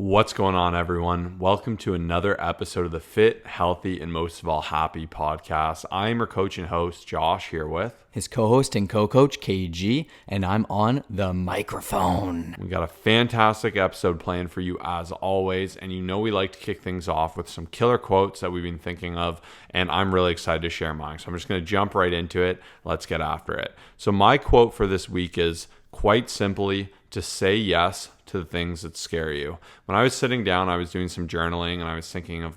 What's going on, everyone? Welcome to another episode of the Fit, Healthy, and most of all, Happy podcast. I'm your coach and host, Josh, here with his co-host and co-coach, KG, and I'm on the microphone. We got a fantastic episode planned for you as always, and you know we like to kick things off with some killer quotes that we've been thinking of, and I'm really excited to share mine. So I'm just going to jump right into it. Let's get after it. So my quote for this week is quite simply to say yes to the things that scare you. When I was sitting down, I was doing some journaling and I was thinking of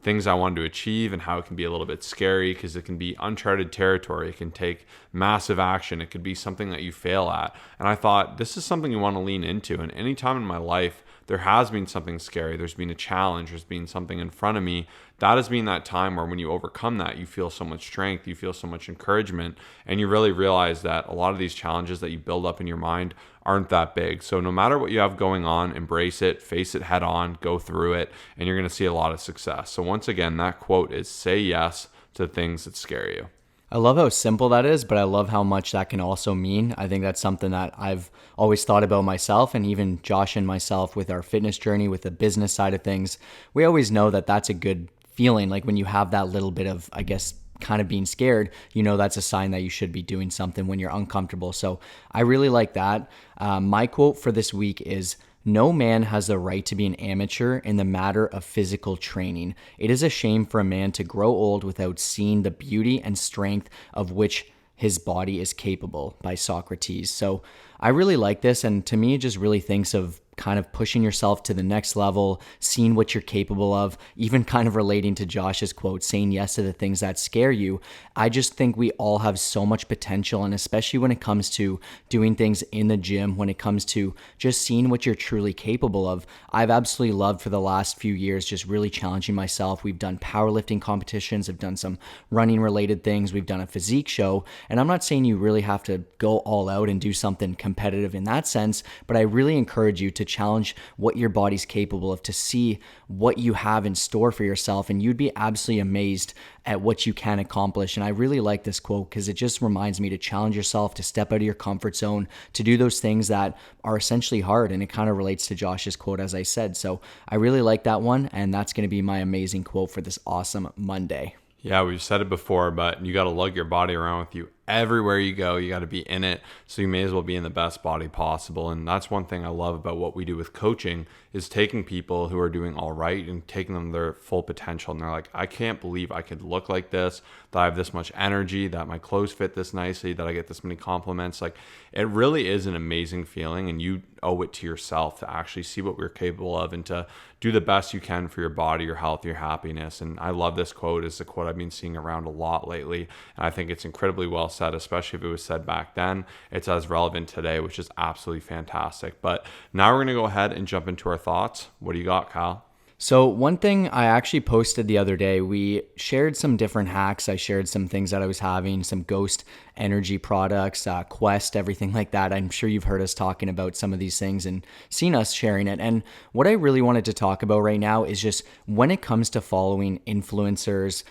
things I wanted to achieve and how it can be a little bit scary because it can be uncharted territory. It can take massive action. It could be something that you fail at. And I thought, this is something you want to lean into. And any time in my life, there has been something scary. There's been a challenge. There's been something in front of me. That has been that time where when you overcome that, you feel so much strength, you feel so much encouragement, and you really realize that a lot of these challenges that you build up in your mind aren't that big. So no matter what you have going on, embrace it, face it head on, go through it, and you're going to see a lot of success. So once again, that quote is say yes to things that scare you. I love how simple that is, but I love how much that can also mean. I think that's something that I've always thought about myself, and even Josh and myself with our fitness journey, with the business side of things. We always know that that's a good feeling. Like when you have that little bit of, I guess, kind of being scared, you know that's a sign that you should be doing something when you're uncomfortable. So I really like that. My quote for this week is, "No man has the right to be an amateur in the matter of physical training. It is a shame for a man to grow old without seeing the beauty and strength of which his body is capable," by Socrates. So I really like this, and to me it just really thinks of kind of pushing yourself to the next level, seeing what you're capable of, even kind of relating to Josh's quote, saying yes to the things that scare you. I just think we all have so much potential, and especially when it comes to doing things in the gym, when it comes to just seeing what you're truly capable of. I've absolutely loved for the last few years just really challenging myself. We've done powerlifting competitions, I've done some running related things, we've done a physique show, and I'm not saying you really have to go all out and do something competitive in that sense, but I really encourage you to challenge what your body's capable of, to see what you have in store for yourself, and you'd be absolutely amazed at what you can accomplish. And I really like this quote because it just reminds me to challenge yourself, to step out of your comfort zone, to do those things that are essentially hard. And it kind of relates to Josh's quote, as I said. So I really like that one, and that's going to be my amazing quote for this awesome Monday. Yeah, we've said it before, but you got to lug your body around with you everywhere you go. You got to be in it, so you may as well be in the best body possible. And that's one thing I love about what we do with coaching, is taking people who are doing all right and taking them their full potential. And they're like, I can't believe I could look like this, that I have this much energy, that my clothes fit this nicely, that I get this many compliments. Like, it really is an amazing feeling, and you owe it to yourself to actually see what we're capable of and to do the best you can for your body, your health, your happiness. And I love this quote. It's a quote I've been seeing around a lot lately, and I think it's incredibly well said, especially if it was said back then. It's as relevant today, which is absolutely fantastic. But now we're going to go ahead and jump into our thoughts. What do you got, Kyle? So one thing I actually posted the other day, we shared some different hacks. I shared some things that I was having, some Ghost energy products, Quest, everything like that. I'm sure you've heard us talking about some of these things and seen us sharing it. And what I really wanted to talk about right now is just when it comes to following influencers,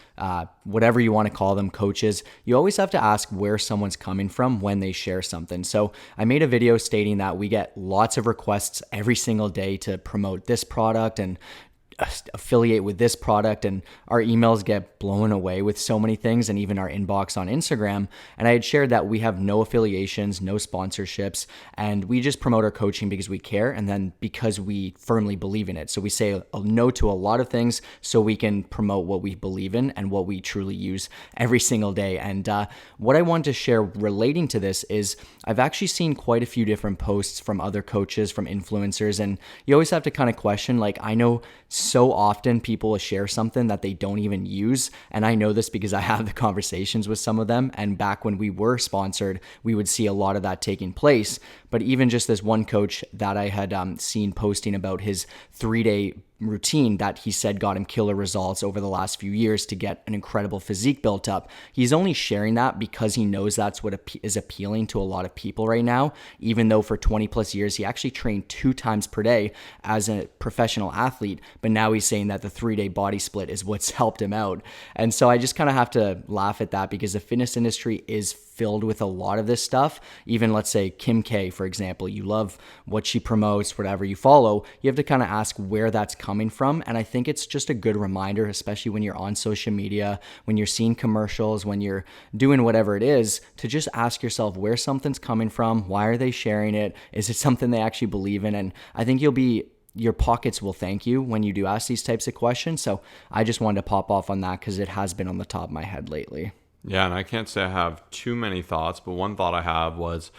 whatever you want to call them, coaches, you always have to ask where someone's coming from when they share something. So I made a video stating that we get lots of requests every single day to promote this product and affiliate with this product, and our emails get blown away with so many things, and even our inbox on Instagram. And I had shared that we have no affiliations, no sponsorships, and we just promote our coaching because we care, and then because we firmly believe in it. So we say a no to a lot of things so we can promote what we believe in and what we truly use every single day. And what I want to share relating to this is I've actually seen quite a few different posts from other coaches, from influencers, and you always have to kind of question, like, I know so often people will share something that they don't even use. And I know this because I have the conversations with some of them. And back when we were sponsored, we would see a lot of that taking place. But even just this one coach that I had seen posting about his 3-day routine that he said got him killer results over the last few years to get an incredible physique built up. He's only sharing that because he knows that's what is appealing to a lot of people right now, even though for 20 plus years, he actually trained 2 times per day as a professional athlete. But now he's saying that the 3-day body split is what's helped him out. And so I just kind of have to laugh at that because the fitness industry is filled with a lot of this stuff. Even let's say Kim K, for example, you love what she promotes, whatever you follow, you have to kind of ask where that's coming from. And I think it's just a good reminder, especially when you're on social media, when you're seeing commercials, when you're doing whatever it is, to just ask yourself where something's coming from. Why are they sharing it? Is it something they actually believe in? And I think your pockets will thank you when you do ask these types of questions. So I just wanted to pop off on that because it has been on the top of my head lately. Yeah, and I can't say I have too many thoughts, but one thought I have was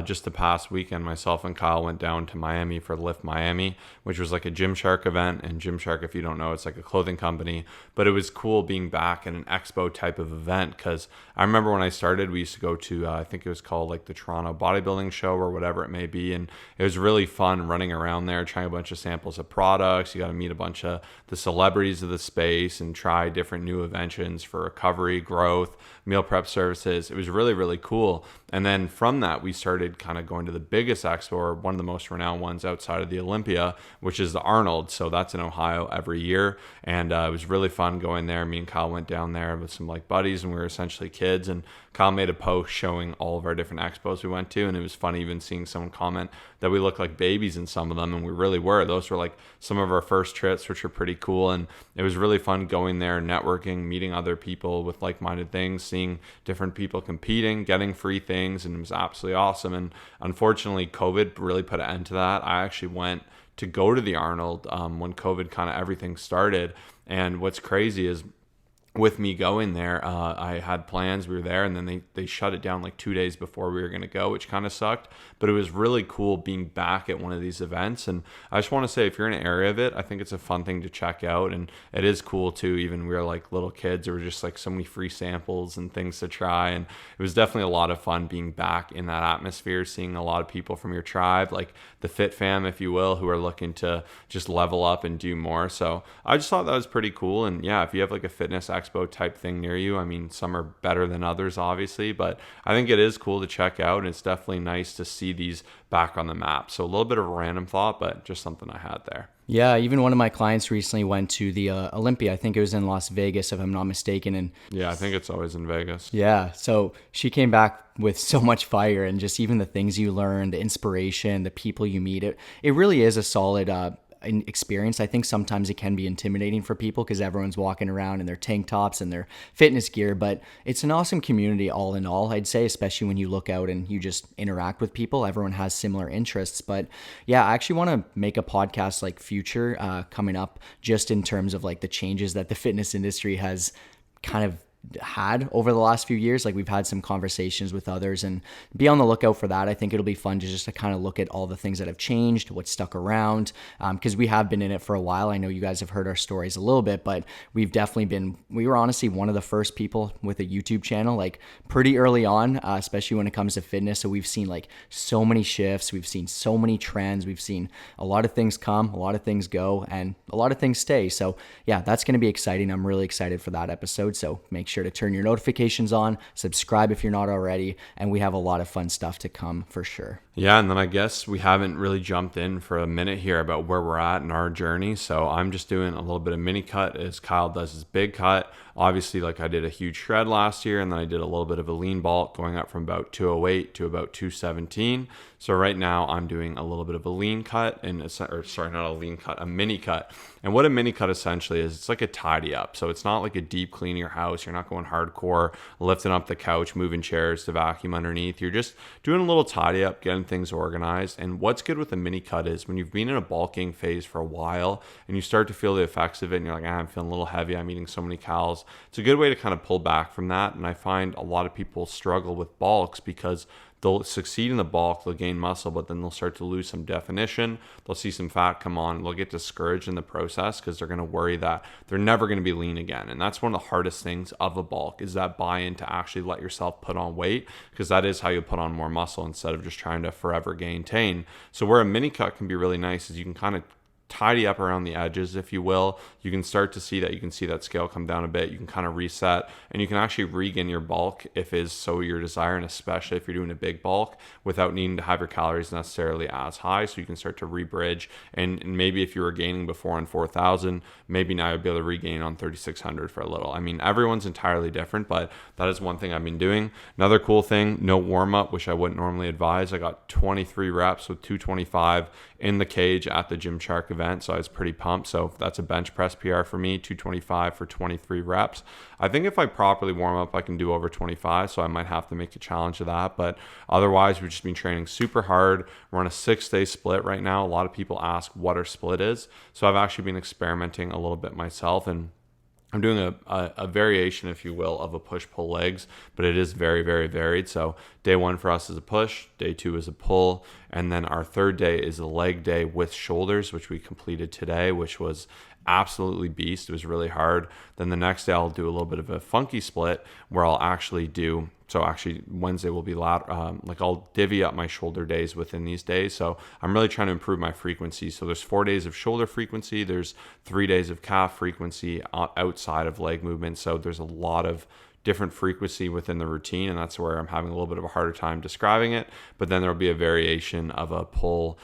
just the past weekend, myself and Kyle went down to Miami for Lift Miami, which was like a Gymshark event. And Gymshark, if you don't know, it's like a clothing company. But it was cool being back in an expo type of event because I remember when I started, we used to go to, I think it was called like the Toronto Bodybuilding Show or whatever it may be. And it was really fun running around there, trying a bunch of samples of products. You got to meet a bunch of the celebrities of the space and try different new inventions for recovery, growth, meal prep services. It was really, really cool. And then from that, we started kind of going to the biggest expo, or one of the most renowned ones outside of the Olympia, which is the Arnold. So that's in Ohio every year. And it was really fun going there. Me and Kyle went down there with some like buddies, and we were essentially kids. And Kyle made a post showing all of our different expos we went to. And it was funny even seeing someone comment that we looked like babies in some of them. And we really were. Those were like some of our first trips, which were pretty cool. And it was really fun going there, networking, meeting other people with like-minded things, seeing different people competing, getting free things. And it was absolutely awesome. And unfortunately, COVID really put an end to that. I actually went to go to the Arnold when COVID kind of everything started. And what's crazy is with me going there, I had plans. We were there, and then they shut it down like 2 days before we were going to go, which kind of sucked. But it was really cool being back at one of these events. And I just want to say, if you're in an area of it, I think it's a fun thing to check out. And it is cool too. Even we were like little kids, there were just like so many free samples and things to try. And it was definitely a lot of fun being back in that atmosphere, seeing a lot of people from your tribe, like the Fit Fam, if you will, who are looking to just level up and do more. So I just thought that was pretty cool. And yeah, if you have like a fitness expo type thing near you, I mean, some are better than others, obviously, but I think it is cool to check out, and it's definitely nice to see these back on the map. So a little bit of a random thought, but just something I had there. Yeah, even one of my clients recently went to the Olympia. I think it was in Las Vegas, if I'm not mistaken. And yeah, I think it's always in Vegas. Yeah, so she came back with so much fire, and just even the things you learn, the inspiration, the people you meet. It really is a solid experience. I think sometimes it can be intimidating for people because everyone's walking around in their tank tops and their fitness gear, but it's an awesome community all in all, I'd say, especially when you look out and you just interact with people. Everyone has similar interests. But yeah, I actually want to make a podcast like future coming up, just in terms of like the changes that the fitness industry has kind of had over the last few years. Like, we've had some conversations with others, and be on the lookout for that. I think it'll be fun to just to kind of look at all the things that have changed, what's stuck around, because we have been in it for a while. I know you guys have heard our stories a little bit, but we were honestly one of the first people with a YouTube channel, like pretty early on, especially when it comes to fitness. So we've seen like so many shifts, we've seen so many trends, we've seen a lot of things come, a lot of things go, and a lot of things stay. So yeah, that's going to be exciting. I'm really excited for that episode. So make sure to turn your notifications on, subscribe if you're not already, and we have a lot of fun stuff to come for sure. Yeah, and then I guess we haven't really jumped in for a minute here about where we're at in our journey. So I'm just doing a little bit of mini cut as Kyle does his big cut. Obviously, like I did a huge shred last year, and then I did a little bit of a lean bulk going up from about 208 to about 217. So right now I'm doing a little bit of a lean cut, a mini cut. And what a mini cut essentially is, it's like a tidy up. So it's not like a deep clean your house. You're not going hardcore, lifting up the couch, moving chairs to vacuum underneath. You're just doing a little tidy up, getting things organized. And what's good with a mini cut is when you've been in a bulking phase for a while and you start to feel the effects of it, and you're like, I'm feeling a little heavy, I'm eating so many calories. It's a good way to kind of pull back from that. And I find a lot of people struggle with bulks because they'll succeed in the bulk, they'll gain muscle, but then they'll start to lose some definition. They'll see some fat come on. They'll get discouraged in the process because they're going to worry that they're never going to be lean again. And that's one of the hardest things of a bulk, is that buy-in to actually let yourself put on weight, because that is how you put on more muscle instead of just trying to forever maintain. So where a mini cut can be really nice is you can kind of tidy up around the edges, if you will, you can start to see that. You can see that scale come down a bit. You can kind of reset, and you can actually regain your bulk if is so your desire, and especially if you're doing a big bulk, without needing to have your calories necessarily as high. So you can start to rebridge, and maybe if you were gaining before on 4,000, maybe now you'll be able to regain on 3,600 for a little. I mean, everyone's entirely different, but that is one thing I've been doing. Another cool thing, no warm up, which I wouldn't normally advise. I got 23 reps with 225 in the cage at the Gymshark event, so I was pretty pumped. So that's a bench press PR for me, 225 for 23 reps. I think if I properly warm up, I can do over 25, so I might have to make a challenge of that. But otherwise, we've just been training super hard. We're on a 6-day split right now. A lot of people ask what our split is, so I've actually been experimenting a little bit myself, and I'm doing a variation, if you will, of a push-pull legs, but it is very, very varied. So day 1 for us is a push, day 2 is a pull, and then our third day is a leg day with shoulders, which we completed today, which was absolutely beast. It was really hard. Then the next day I'll do a little bit of a funky split where I'll actually do, so actually Wednesday will be like I'll divvy up my shoulder days within these days. So I'm really trying to improve my frequency. So there's 4 days of shoulder frequency, there's 3 days of calf frequency outside of leg movement. So there's a lot of different frequency within the routine, and that's where I'm having a little bit of a harder time describing it. But then there'll be a variation of a pull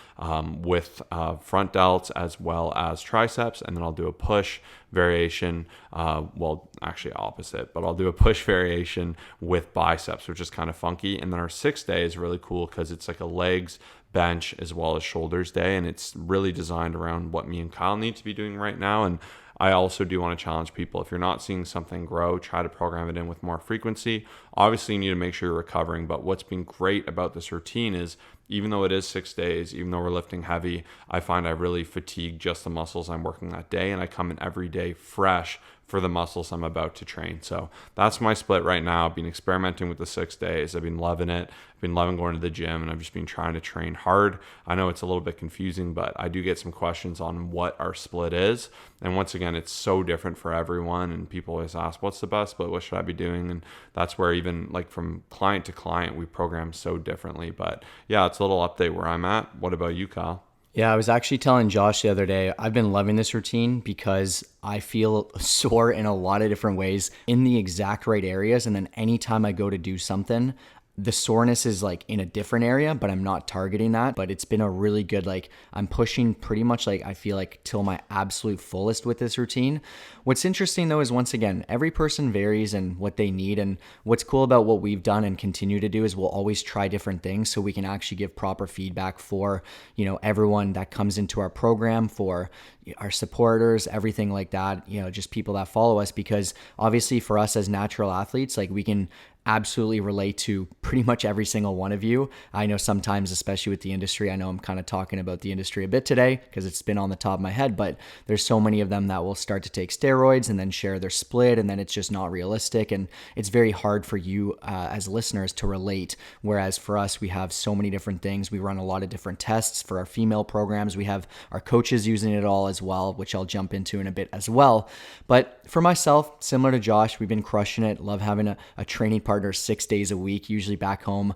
with front delts as well as triceps, and then I'll do a push variation, well, actually opposite, but I'll do a push variation with biceps, which is kind of funky. And then our 6th day is really cool because it's like a legs, bench, as well as shoulders day, and it's really designed around what me and Kyle need to be doing right now. And I also do want to challenge people. If you're not seeing something grow, try to program it in with more frequency. Obviously, you need to make sure you're recovering. But what's been great about this routine is even though it is 6 days, even though we're lifting heavy, I find I really fatigue just the muscles I'm working that day. And I come in every day fresh for the muscles I'm about to train. So that's my split right now. I've been experimenting with the 6 days. I've been loving it. I've been loving going to the gym, and I've just been trying to train hard. I know it's a little bit confusing, but I do get some questions on what our split is. And once again, it's so different for everyone. And people always ask, what's the best split? What should I be doing? And that's where even like from client to client, we program so differently. But yeah, it's a little update where I'm at. What about you, Kyle? Yeah, I was actually telling Josh the other day, I've been loving this routine because I feel sore in a lot of different ways in the exact right areas. And then anytime I go to do something, the soreness is like in a different area, but I'm not targeting that. But it's been a really good, like I'm pushing pretty much like I feel like till my absolute fullest with this routine. What's interesting though is once again, every person varies in what they need. And what's cool about what we've done and continue to do is we'll always try different things so we can actually give proper feedback for, you know, everyone that comes into our program, for our supporters, everything like that, you know, just people that follow us, because obviously for us as natural athletes, like we can absolutely relate to pretty much every single one of you. I know sometimes, especially with the industry, I know I'm kind of talking about the industry a bit today because it's been on the top of my head, but there's so many of them that will start to take steroids and then share their split, and then it's just not realistic, and it's very hard for you as listeners to relate. Whereas for us, we have so many different things. We run a lot of different tests for our female programs. We have our coaches using it all as well, which I'll jump into in a bit as well. But for myself, similar to Josh, we've been crushing it. Love having a training partner 6 days a week. Usually back home,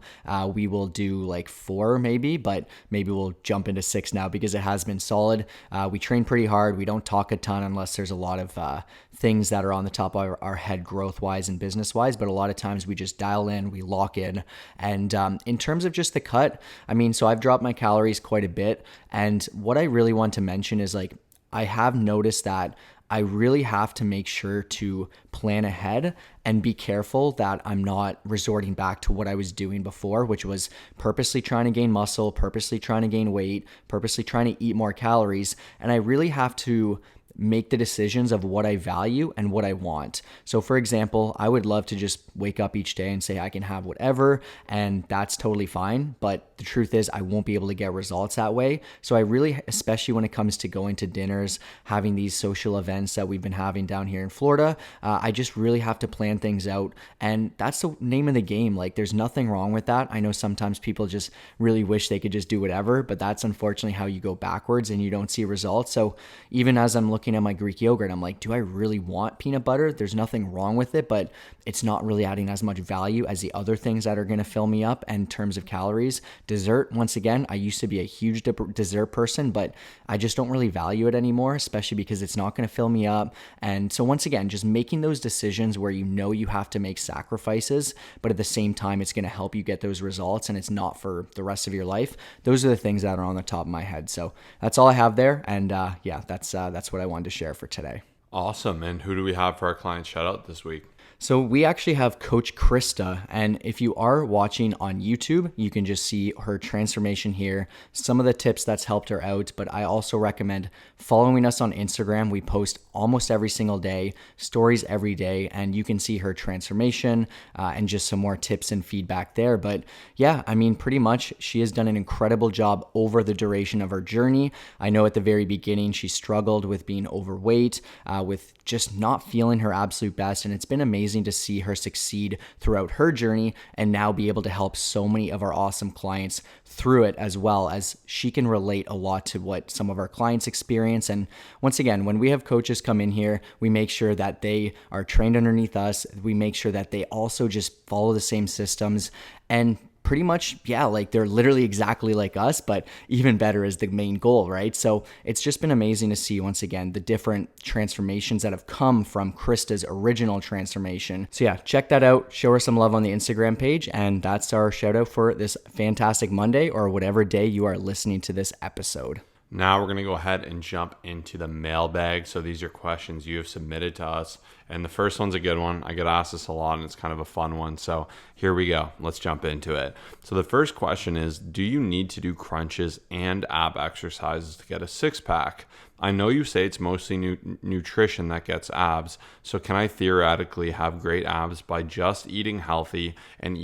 we will do like 4 maybe, but maybe we'll jump into 6 now because it has been solid. We train pretty hard. We don't talk a ton unless there's a lot of things that are on the top of our head growth-wise and business-wise, but a lot of times we just dial in, we lock in. And in terms of just the cut, I mean, so I've dropped my calories quite a bit. And what I really want to mention is like, I have noticed that I really have to make sure to plan ahead and be careful that I'm not resorting back to what I was doing before, which was purposely trying to gain muscle, purposely trying to gain weight, purposely trying to eat more calories. And I really have to make the decisions of what I value and what I want. So for example, I would love to just wake up each day and say I can have whatever, and that's totally fine. But the truth is I won't be able to get results that way. So I really, especially when it comes to going to dinners, having these social events that we've been having down here in Florida, I just really have to plan things out. And that's the name of the game. Like there's nothing wrong with that. I know sometimes people just really wish they could just do whatever, but that's unfortunately how you go backwards and you don't see results. So even as I'm looking looking at my Greek yogurt. I'm like, do I really want peanut butter? There's nothing wrong with it, but it's not really adding as much value as the other things that are going to fill me up in terms of calories. Dessert, once again, I used to be a huge dessert person, but I just don't really value it anymore, especially because it's not going to fill me up. And so once again, just making those decisions where you know you have to make sacrifices, but at the same time, it's going to help you get those results and it's not for the rest of your life. Those are the things that are on the top of my head. So that's all I have there. And yeah, that's what I wanted to share for today. Awesome. And who do we have for our client shout out this week? So we actually have Coach Krista, and if you are watching on YouTube, you can just see her transformation here, some of the tips that's helped her out, but I also recommend following us on Instagram. We post almost every single day, stories every day, and you can see her transformation and just some more tips and feedback there. But yeah, I mean, pretty much she has done an incredible job over the duration of her journey. I know at the very beginning, she struggled with being overweight, with just not feeling her absolute best, and it's been amazing to see her succeed throughout her journey and now be able to help so many of our awesome clients through it, as well as she can relate a lot to what some of our clients experience. And once again, when we have coaches come in here, we make sure that they are trained underneath us. We make sure that they also just follow the same systems and pretty much, yeah, like they're literally exactly like us, but even better is the main goal, right? So it's just been amazing to see, once again, the different transformations that have come from Krista's original transformation. So yeah, check that out. Show her some love on the Instagram page. And that's our shout out for this fantastic Monday or whatever day you are listening to this episode. Now we're going to go ahead and jump into the mailbag. So these are questions you have submitted to us. And the first one's a good one. I get asked this a lot and it's kind of a fun one. So here we go. Let's jump into it. So the first question is, do you need to do crunches and ab exercises to get a six pack? I know you say it's mostly nutrition that gets abs. So can I theoretically have great abs by just eating healthy and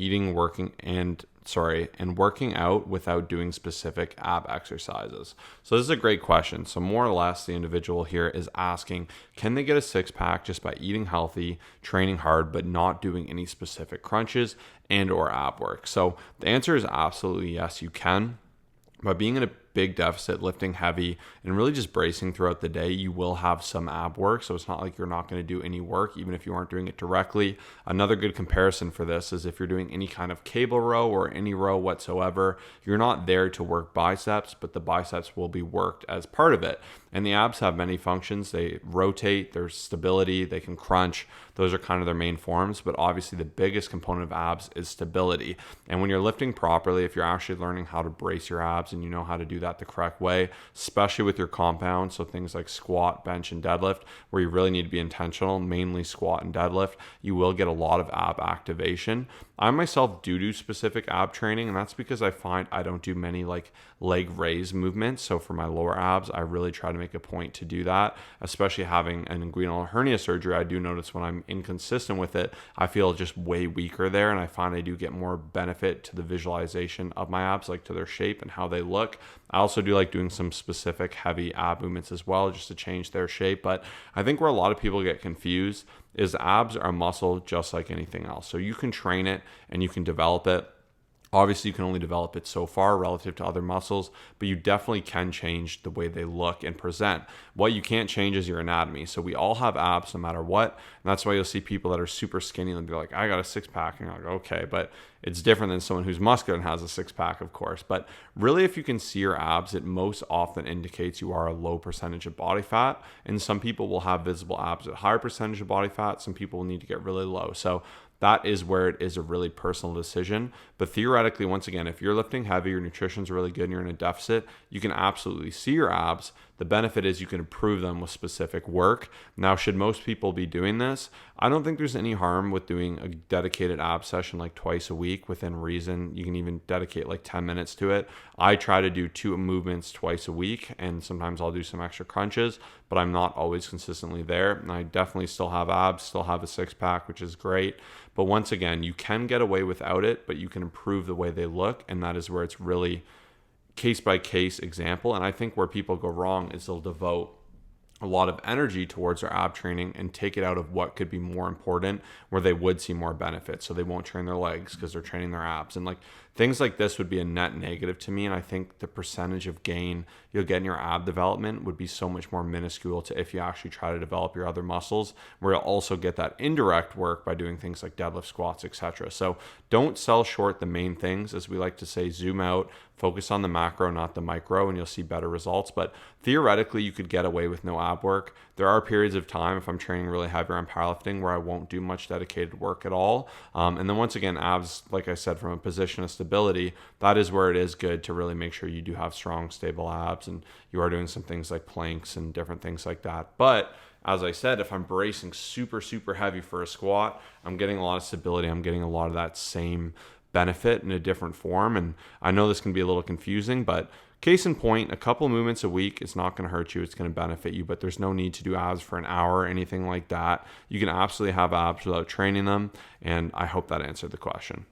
working out without doing specific ab exercises? So this is a great question. So more or less the individual here is asking, can they get a six pack just by eating healthy, training hard, but not doing any specific crunches and or ab work? So the answer is absolutely yes, you can. By being in a big deficit, lifting heavy, and really just bracing throughout the day, you will have some ab work. So it's not like you're not going to do any work, even if you aren't doing it directly. Another good comparison for this is if you're doing any kind of cable row or any row whatsoever, you're not there to work biceps, but the biceps will be worked as part of it. And the abs have many functions. They rotate, there's stability, they can crunch. Those are kind of their main forms, but obviously the biggest component of abs is stability. And when you're lifting properly, if you're actually learning how to brace your abs and you know how to do that the correct way, especially with your compound, so things like squat, bench, and deadlift, where you really need to be intentional, mainly squat and deadlift, you will get a lot of ab activation. I myself do specific ab training, and that's because I find I don't do many like leg raise movements. So for my lower abs, I really try to make a point to do that, especially having an inguinal hernia surgery. I do notice when I'm inconsistent with it, I feel just way weaker there, and I find I do get more benefit to the visualization of my abs, like to their shape and how they look. I also do like doing some specific heavy ab movements as well, just to change their shape. But I think where a lot of people get confused is abs are a muscle just like anything else. So you can train it and you can develop it. Obviously, you can only develop it so far relative to other muscles, but you definitely can change the way they look and present. What you can't change is your anatomy. So we all have abs no matter what. And that's why you'll see people that are super skinny and they're like, I got a six pack. And you're like, okay, but it's different than someone who's muscular and has a six pack, of course. But really, if you can see your abs, it most often indicates you are a low percentage of body fat. And some people will have visible abs at higher percentage of body fat. Some people will need to get really low. So that is where it is a really personal decision. But theoretically, once again, if you're lifting heavy, your nutrition's really good and you're in a deficit, you can absolutely see your abs. The benefit is you can improve them with specific work. Now, should most people be doing this? I don't think there's any harm with doing a dedicated ab session like twice a week within reason. You can even dedicate like 10 minutes to it. I try to do 2 movements twice a week, and sometimes I'll do some extra crunches, but I'm not always consistently there. And I definitely still have abs, still have a six pack, which is great. But once again, you can get away without it, but you can improve the way they look. And that is where it's really case by case example. And I think where people go wrong is they'll devote a lot of energy towards their ab training and take it out of what could be more important where they would see more benefits. So they won't train their legs because they're training their abs. And like things like this would be a net negative to me. And I think the percentage of gain you'll get in your ab development would be so much more minuscule to if you actually try to develop your other muscles, where you'll also get that indirect work by doing things like deadlift, squats, etc. So don't sell short the main things. As we like to say, zoom out, focus on the macro, not the micro, and you'll see better results. But theoretically, you could get away with no ab work. There are periods of time, if I'm training really heavy on powerlifting, where I won't do much dedicated work at all. And then once again, abs, like I said, from a position of stability, that is where it is good to really make sure you do have strong, stable abs and you are doing some things like planks and different things like that. But as I said, if I'm bracing super, super heavy for a squat, I'm getting a lot of stability. I'm getting a lot of that same benefit in a different form. And I know this can be a little confusing, but case in point, a couple movements a week, it's not going to hurt you. It's going to benefit you, but there's no need to do abs for an hour or anything like that. You can absolutely have abs without training them. And I hope that answered the question.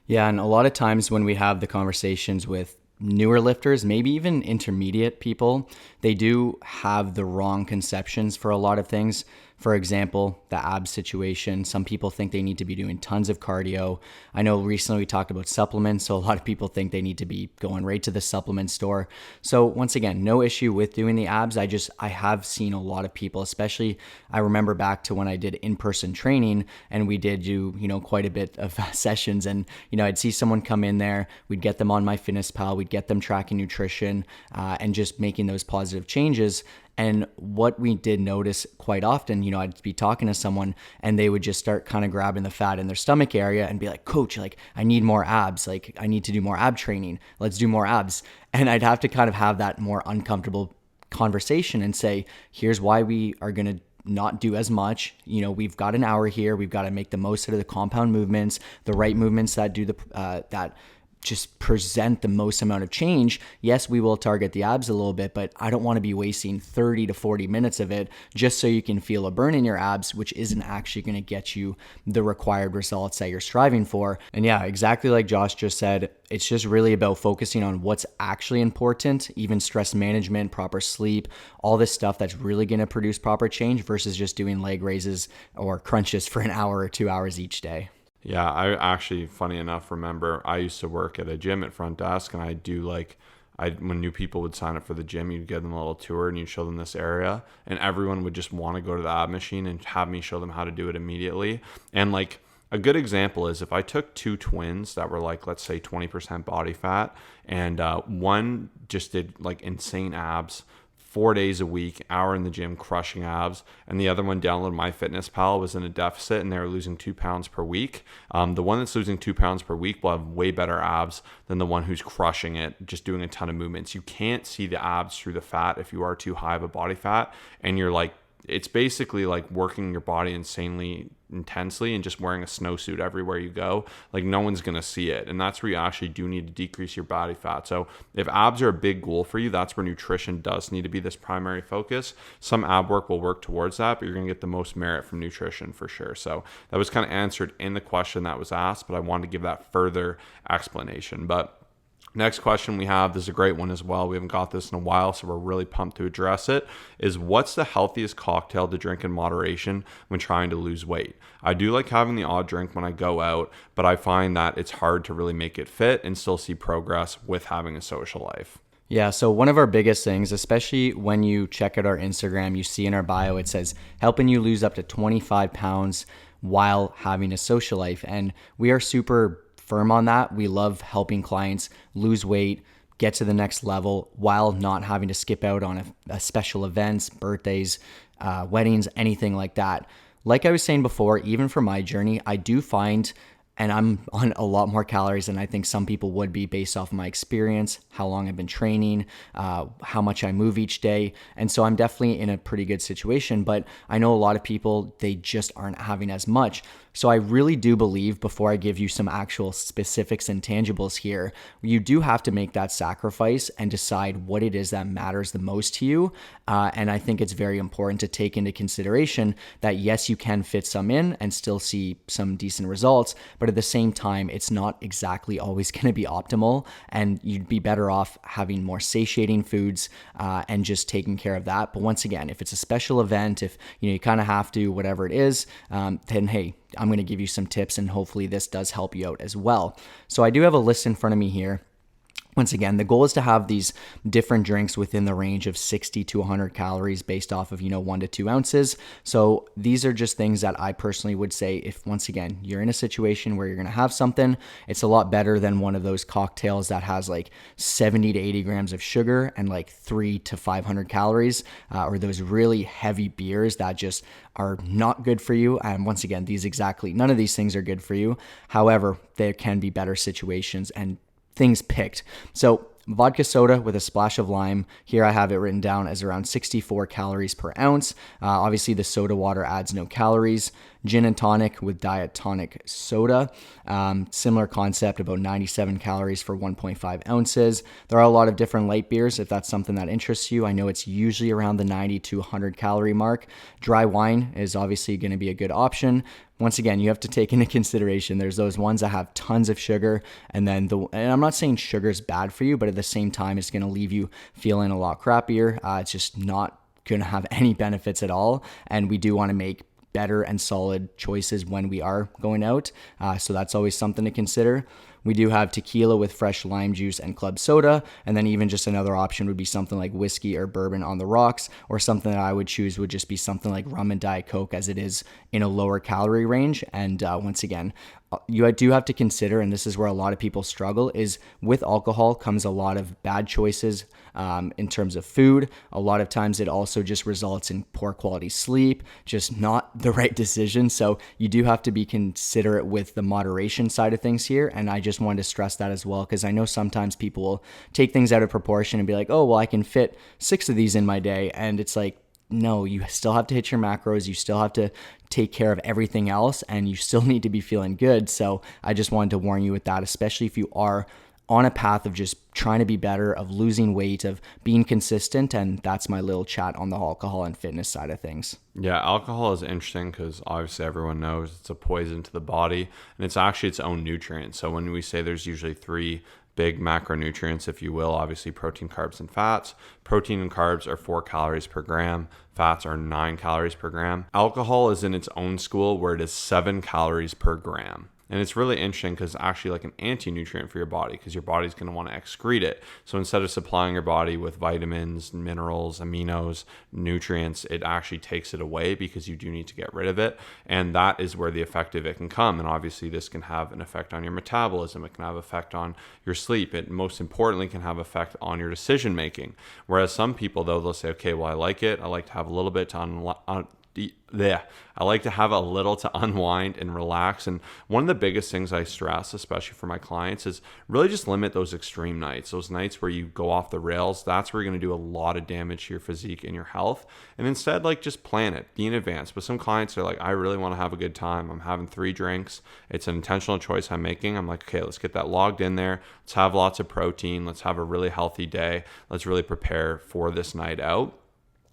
Yeah. And a lot of times when we have the conversations with newer lifters, maybe even intermediate people, they do have the wrong conceptions for a lot of things. For example, the ab situation. Some people think they need to be doing tons of cardio. I know recently we talked about supplements, so a lot of people think they need to be going right to the supplement store. So once again, no issue with doing the abs. I have seen a lot of people, especially I remember back to when I did in-person training and we did do, quite a bit of sessions, and, I'd see someone come in there, we'd get them on MyFitnessPal, we'd get them tracking nutrition, and just making those positive changes. And what we did notice quite often, I'd be talking to someone and they would just start kind of grabbing the fat in their stomach area and be like, "Coach, like I need more abs. Like I need to do more ab training. Let's do more abs." And I'd have to kind of have that more uncomfortable conversation and say, "Here's why we are going to not do as much. We've got an hour here. We've got to make the most out of the compound movements, the right movements that do that just present the most amount of change. Yes, we will target the abs a little bit, but I don't want to be wasting 30 to 40 minutes of it just so you can feel a burn in your abs, which isn't actually going to get you the required results that you're striving for." And yeah, exactly like Josh just said, it's just really about focusing on what's actually important, even stress management, proper sleep, all this stuff that's really going to produce proper change versus just doing leg raises or crunches for an hour or 2 hours each day. Yeah, I actually, funny enough, remember I used to work at a gym at front desk, and I do when new people would sign up for the gym, you'd give them a little tour and you'd show them this area, and everyone would just want to go to the ab machine and have me show them how to do it immediately. And like a good example is if I took two twins that were like, let's say 20% body fat, and one just did like insane abs 4 days a week, hour in the gym, crushing abs, and the other one downloaded MyFitnessPal, was in a deficit, and they were losing 2 pounds per week. The one that's losing 2 pounds per week will have way better abs than the one who's crushing it, just doing a ton of movements. You can't see the abs through the fat if you are too high of a body fat, and you're like, it's basically like working your body insanely intensely and just wearing a snowsuit everywhere you go. Like no one's going to see it. And that's where you actually do need to decrease your body fat. So if abs are a big goal for you, that's where nutrition does need to be this primary focus. Some ab work will work towards that, but you're going to get the most merit from nutrition for sure. So that was kind of answered in the question that was asked, but I wanted to give that further explanation. But next question we have, this is a great one as well. We haven't got this in a while, so we're really pumped to address it, is what's the healthiest cocktail to drink in moderation when trying to lose weight? I do like having the odd drink when I go out, but I find that it's hard to really make it fit and still see progress with having a social life. Yeah, so one of our biggest things, especially when you check out our Instagram, you see in our bio, it says helping you lose up to 25 pounds while having a social life. And we are super firm on that. We love helping clients lose weight, get to the next level while not having to skip out on a special events, birthdays, weddings, anything like that. Like I was saying before, even for my journey, I do find, and I'm on a lot more calories than I think some people would be based off of my experience, how long I've been training, how much I move each day. And so I'm definitely in a pretty good situation, but I know a lot of people, they just aren't having as much. So I really do believe, before I give you some actual specifics and tangibles here, you do have to make that sacrifice and decide what it is that matters the most to you. And I think it's very important to take into consideration that yes, you can fit some in and still see some decent results, but at the same time, it's not exactly always going to be optimal, and you'd be better off having more satiating foods and just taking care of that. But once again, if it's a special event, if you kind of have to, whatever it is, then hey, I'm going to give you some tips, and hopefully this does help you out as well. So I do have a list in front of me here. Once again, the goal is to have these different drinks within the range of 60 to 100 calories based off of, 1 to 2 ounces. So these are just things that I personally would say, if once again, you're in a situation where you're going to have something, it's a lot better than one of those cocktails that has like 70 to 80 grams of sugar and like 3 to 500 calories, or those really heavy beers that just are not good for you. And once again, none of these things are good for you. However, there can be better situations and things picked. So vodka soda with a splash of lime. Here I have it written down as around 64 calories per ounce. Obviously, the soda water adds no calories. Gin and tonic with diet tonic soda. Similar concept, about 97 calories for 1.5 ounces. There are a lot of different light beers if that's something that interests you. I know it's usually around the 90 to 100 calorie mark. Dry wine is obviously going to be a good option. Once again, you have to take into consideration there's those ones that have tons of sugar, and I'm not saying sugar is bad for you, but at the same time, it's going to leave you feeling a lot crappier. It's just not going to have any benefits at all, and we do want to make better and solid choices when we are going out. So that's always something to consider. We do have tequila with fresh lime juice and club soda. And then even just another option would be something like whiskey or bourbon on the rocks, or something that I would choose would just be something like rum and Diet Coke, as it is in a lower calorie range. And once again, you do have to consider, and this is where a lot of people struggle, is with alcohol comes a lot of bad choices in terms of food. A lot of times it also just results in poor quality sleep, just not the right decision. So you do have to be considerate with the moderation side of things here. And I just wanted to stress that as well, because I know sometimes people will take things out of proportion and be like, oh, well, I can fit 6 of these in my day. And it's like, no, you still have to hit your macros. You still have to take care of everything else, and you still need to be feeling good. So I just wanted to warn you with that, especially if you are on a path of just trying to be better, of losing weight, of being consistent. And that's my little chat on the alcohol and fitness side of things. Yeah, alcohol is interesting because obviously everyone knows it's a poison to the body, and it's actually its own nutrient. So when we say there's usually 3 big macronutrients, if you will, obviously protein, carbs, and fats. Protein and carbs are 4 calories per gram. Fats are 9 calories per gram. Alcohol is in its own school where it is 7 calories per gram. And it's really interesting because it's actually like an anti-nutrient for your body, because your body's going to want to excrete it. So instead of supplying your body with vitamins, minerals, aminos, nutrients, it actually takes it away because you do need to get rid of it. And that is where the effect of it can come. And obviously this can have an effect on your metabolism. It can have effect on your sleep. It most importantly can have effect on your decision making. Whereas some people, though, they'll say, okay, well, I like it. I like to have a little bit to I like to have a little to unwind and relax. And one of the biggest things I stress, especially for my clients, is really just limit those extreme nights, those nights where you go off the rails. That's where you're going to do a lot of damage to your physique and your health. And instead, like, just plan it, be in advance. But some clients are like, I really want to have a good time. I'm having 3 drinks. It's an intentional choice I'm making. I'm like, okay, let's get that logged in there. Let's have lots of protein. Let's have a really healthy day. Let's really prepare for this night out.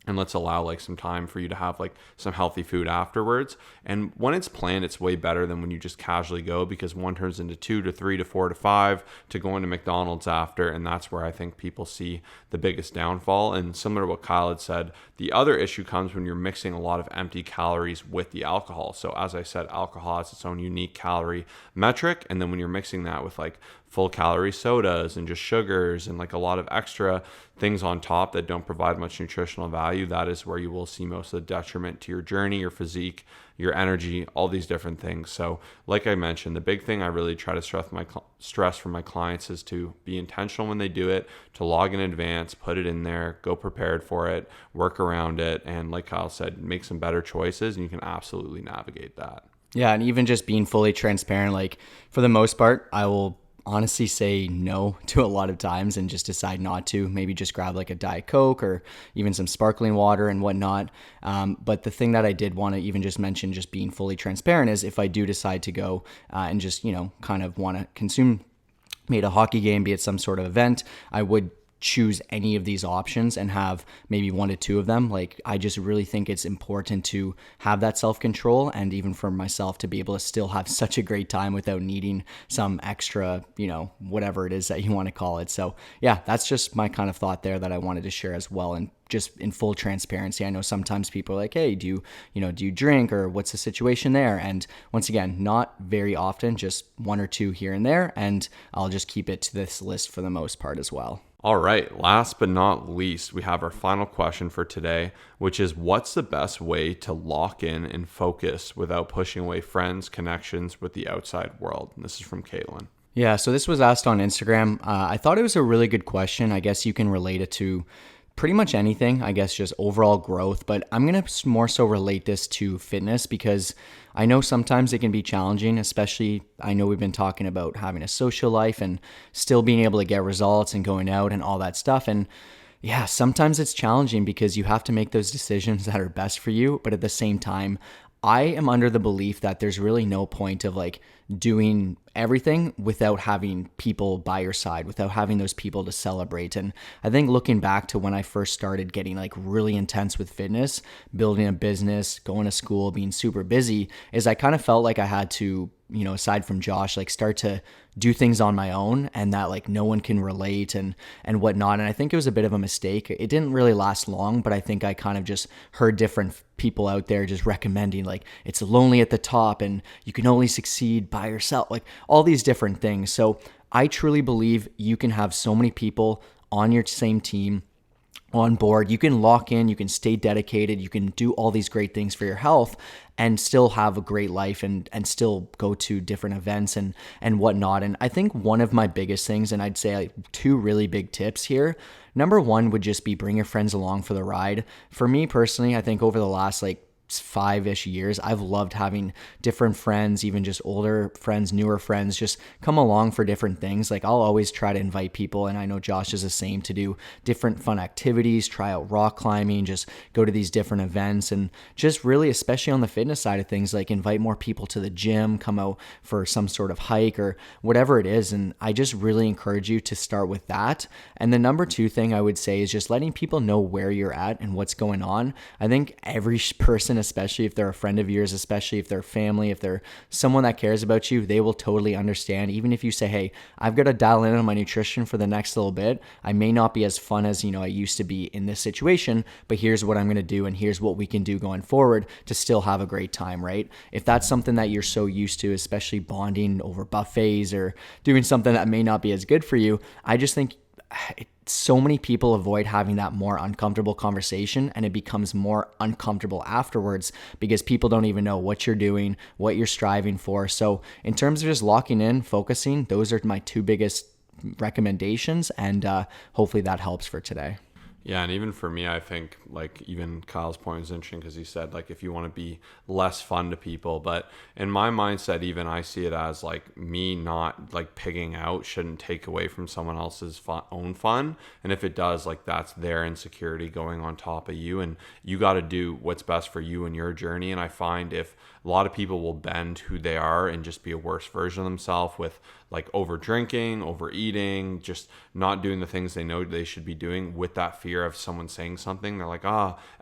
And let's allow like some time for you to have like some healthy food afterwards. And when it's planned, it's way better than when you just casually go, because one turns into 2 to 3 to 4 to 5 to going to McDonald's after. And that's where I think people see the biggest downfall. And similar to what Kyle had said, the other issue comes when you're mixing a lot of empty calories with the alcohol. So as I said, alcohol has its own unique calorie metric. And then when you're mixing that with like full calorie sodas and just sugars and like a lot of extra things on top that don't provide much nutritional value, that is where you will see most of the detriment to your journey, your physique, your energy, all these different things. So like I mentioned, the big thing I really try to stress for my clients is to be intentional when they do it, to log in advance, put it in there, go prepared for it, work around it. And like Kyle said, make some better choices, and you can absolutely navigate that. Yeah. And even just being fully transparent, like for the most part, I will honestly say no to a lot of times and just decide not to. Maybe just grab like a Diet Coke or even some sparkling water and whatnot. But the thing that I did want to even just mention, just being fully transparent, is if I do decide to go and just, kind of want to consume, be it a hockey game, be it some sort of event, I would choose any of these options and have maybe one to two of them. Like, I just really think it's important to have that self-control, and even for myself to be able to still have such a great time without needing some extra, whatever it is that you want to call it. So yeah, that's just my kind of thought there that I wanted to share as well. And just in full transparency, I know sometimes people are like, hey, do you drink, or what's the situation there? And once again, not very often, just one or two here and there. And I'll just keep it to this list for the most part as well. All right, last but not least, we have our final question for today, which is, what's the best way to lock in and focus without pushing away friends, connections with the outside world? And this is from Kaitlyn. Yeah, so this was asked on Instagram. I thought it was a really good question. I guess you can relate it to pretty much anything, I guess just overall growth, but I'm going to more so relate this to fitness, because I know sometimes it can be challenging, especially I know we've been talking about having a social life and still being able to get results and going out and all that stuff. And yeah, sometimes it's challenging because you have to make those decisions that are best for you. But at the same time, I am under the belief that there's really no point of like doing everything without having people by your side, without having those people to celebrate. And I think looking back to when I first started getting like really intense with fitness, building a business, going to school, being super busy, is I kind of felt like I had to, aside from Josh, like start to do things on my own, and that like no one can relate and whatnot. And I think it was a bit of a mistake. It didn't really last long, but I think I kind of just heard different people out there just recommending like it's lonely at the top and you can only succeed by yourself, like all these different things. So I truly believe you can have so many people on your same team on board. You can lock in, you can stay dedicated, you can do all these great things for your health and still have a great life and still go to different events and whatnot. And I think one of my biggest things, and I'd say like two really big tips here. Number one would just be bring your friends along for the ride. For me personally, I think over the last like 5-ish years, I've loved having different friends, even just older friends, newer friends, just come along for different things. Like I'll always try to invite people, and I know Josh is the same, to do different fun activities, try out rock climbing, just go to these different events, and just really, especially on the fitness side of things, like invite more people to the gym, come out for some sort of hike or whatever it is. And I just really encourage you to start with that. And the number two thing I would say is just letting people know where you're at and what's going on. I think every person, especially if they're a friend of yours, especially if they're family, if they're someone that cares about you, they will totally understand. Even if you say, hey, I've got to dial in on my nutrition for the next little bit. I may not be as fun as, I used to be in this situation, but here's what I'm going to do. And here's what we can do going forward to still have a great time, right? If that's something that you're so used to, especially bonding over buffets or doing something that may not be as good for you, I just think so many people avoid having that more uncomfortable conversation, and it becomes more uncomfortable afterwards because people don't even know what you're doing, what you're striving for. So in terms of just locking in, focusing, those are my two biggest recommendations, and hopefully that helps for today. Yeah, and even for me, I think like even Kyle's point was interesting because he said like if you want to be less fun to people, but in my mindset, even I see it as like me not like pigging out shouldn't take away from someone else's own fun, and if it does, like that's their insecurity going on top of you, and you got to do what's best for you and your journey. And I find if a lot of people will bend who they are and just be a worse version of themselves with like over drinking, overeating, just not doing the things they know they should be doing with that fear of someone saying something. They're like,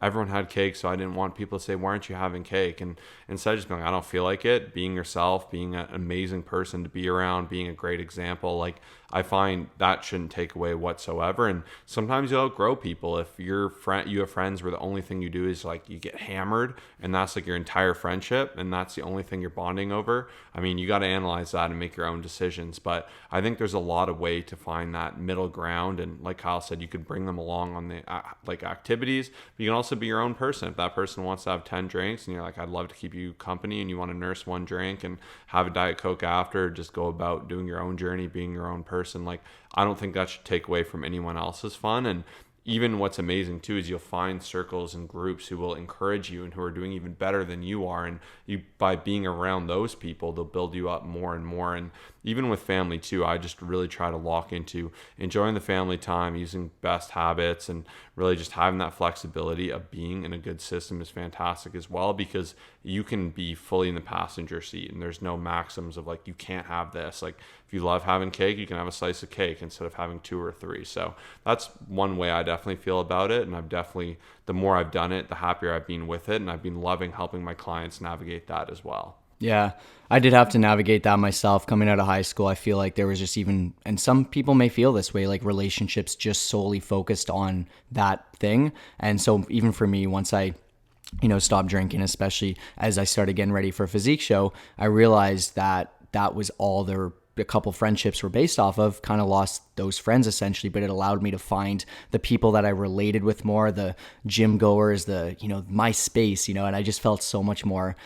everyone had cake, so I didn't want people to say, why aren't you having cake? And instead of just being like, I don't feel like it, being yourself, being an amazing person to be around, being a great example, like I find that shouldn't take away whatsoever. And sometimes you'll outgrow people. If you have friends where the only thing you do is like you get hammered and that's like your entire friendship and that's the only thing you're bonding over, I mean, you got to analyze that and make your own decisions. But I think there's a lot of way to find that middle ground. And like Kyle said, you could bring them along on the like activities, but you can also be your own person. If that person wants to have 10 drinks and you're like, I'd love to keep you company, and you want to nurse one drink and have a Diet Coke after, just go about doing your own journey, being your own person. Like, I don't think that should take away from anyone else's fun. And even what's amazing too is you'll find circles and groups who will encourage you and who are doing even better than you are, and you, by being around those people, they'll build you up more and more. And even with family too, I just really try to lock into enjoying the family time, using best habits, and really just having that flexibility of being in a good system is fantastic as well, because you can be fully in the passenger seat and there's no maxims of like, you can't have this. Like if you love having cake, you can have a slice of cake instead of having 2 or 3. So that's one way I definitely feel about it. And I've definitely, the more I've done it, the happier I've been with it. And I've been loving helping my clients navigate that as well. Yeah, I did have to navigate that myself coming out of high school. I feel like there was just even, and some people may feel this way, like relationships just solely focused on that thing. And so even for me, once I stopped drinking, especially as I started getting ready for a physique show, I realized that that was all a couple friendships were based off of. Kind of lost those friends essentially, but it allowed me to find the people that I related with more, the gym goers, my space, and I just felt so much more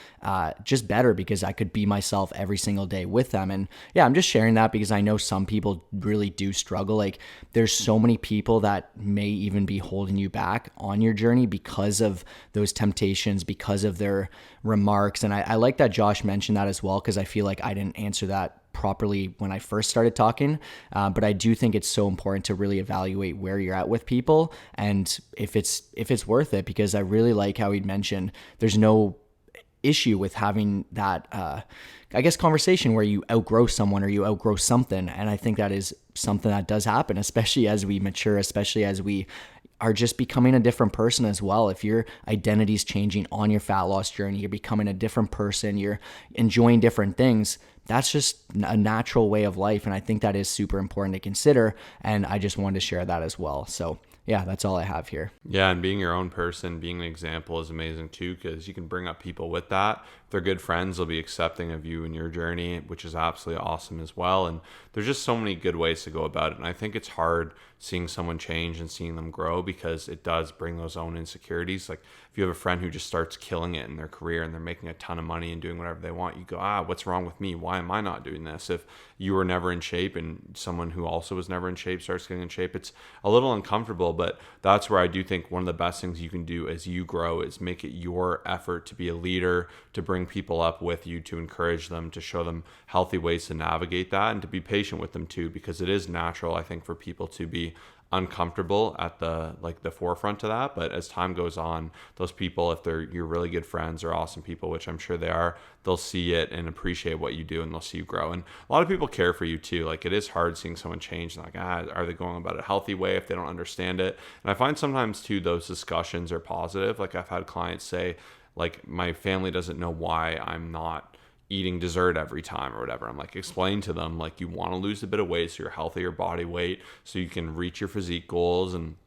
just better because I could be myself every single day with them. And yeah, I'm just sharing that because I know some people really do struggle. Like there's so many people that may even be holding you back on your journey because of those temptations, because of their remarks. And I like that Josh mentioned that as well, because I feel like I didn't answer that properly when I first started talking. But I do think it's so important to really evaluate where you're at with people and if it's worth it, because I really like how he'd mentioned there's no issue with having that, conversation where you outgrow someone or you outgrow something. And I think that is something that does happen, especially as we mature, especially as we are just becoming a different person as well. If your identity's changing on your fat loss journey, you're becoming a different person, you're enjoying different things, that's just a natural way of life. And I think that is super important to consider. And I just wanted to share that as well. So yeah, that's all I have here. Yeah, and being your own person, being an example is amazing too, because you can bring up people with that. If they're good friends, they'll be accepting of you and your journey, which is absolutely awesome as well. And there's just so many good ways to go about it. And I think it's hard seeing someone change and seeing them grow because it does bring those own insecurities. Like if you have a friend who just starts killing it in their career and they're making a ton of money and doing whatever they want, you go, what's wrong with me? Why am I not doing this? If you were never in shape and someone who also was never in shape starts getting in shape, it's a little uncomfortable. But that's where I do think one of the best things you can do as you grow is make it your effort to be a leader, to bring people up with you, to encourage them, to show them healthy ways to navigate that, and to be patient with them too, because it is natural, I think, for people to be uncomfortable at the forefront of that. But as time goes on, those people, if they're your really good friends or awesome people, which I'm sure they are, they'll see it and appreciate what you do, and they'll see you grow. And a lot of people care for you too. Like it is hard seeing someone change and like, are they going about it a healthy way if they don't understand it? And I find sometimes too those discussions are positive. Like I've had clients say, like, my family doesn't know why I'm not eating dessert every time or whatever. I'm like, explain to them, like, you want to lose a bit of weight so you're healthy, your body weight, so you can reach your physique goals. And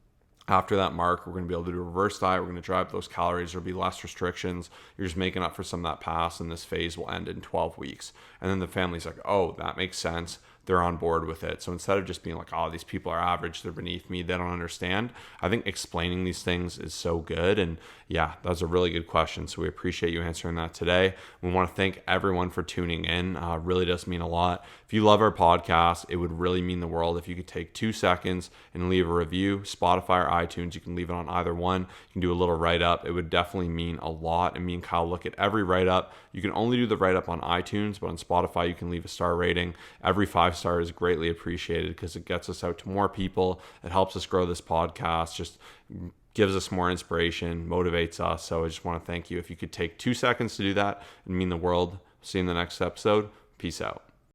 after that mark, we're going to be able to do a reverse diet. We're going to drive those calories. There'll be less restrictions. You're just making up for some of that past, and this phase will end in 12 weeks. And then the family's like, oh, that makes sense. They're on board with it. So instead of just being like, oh, these people are average, they're beneath me, they don't understand, I think explaining these things is so good. And yeah, that was a really good question. So we appreciate you answering that today. We want to thank everyone for tuning in. Really does mean a lot. If you love our podcast, it would really mean the world if you could take 2 seconds and leave a review. Spotify or iTunes, you can leave it on either one. You can do a little write-up. It would definitely mean a lot. And me and Kyle look at every write-up. You can only do the write-up on iTunes, but on Spotify, you can leave a star rating. Every 5-star is greatly appreciated because it gets us out to more people. It helps us grow this podcast, just gives us more inspiration, motivates us. So I just want to thank you. If you could take 2 seconds to do that, it'd mean the world. See you in the next episode. Peace out.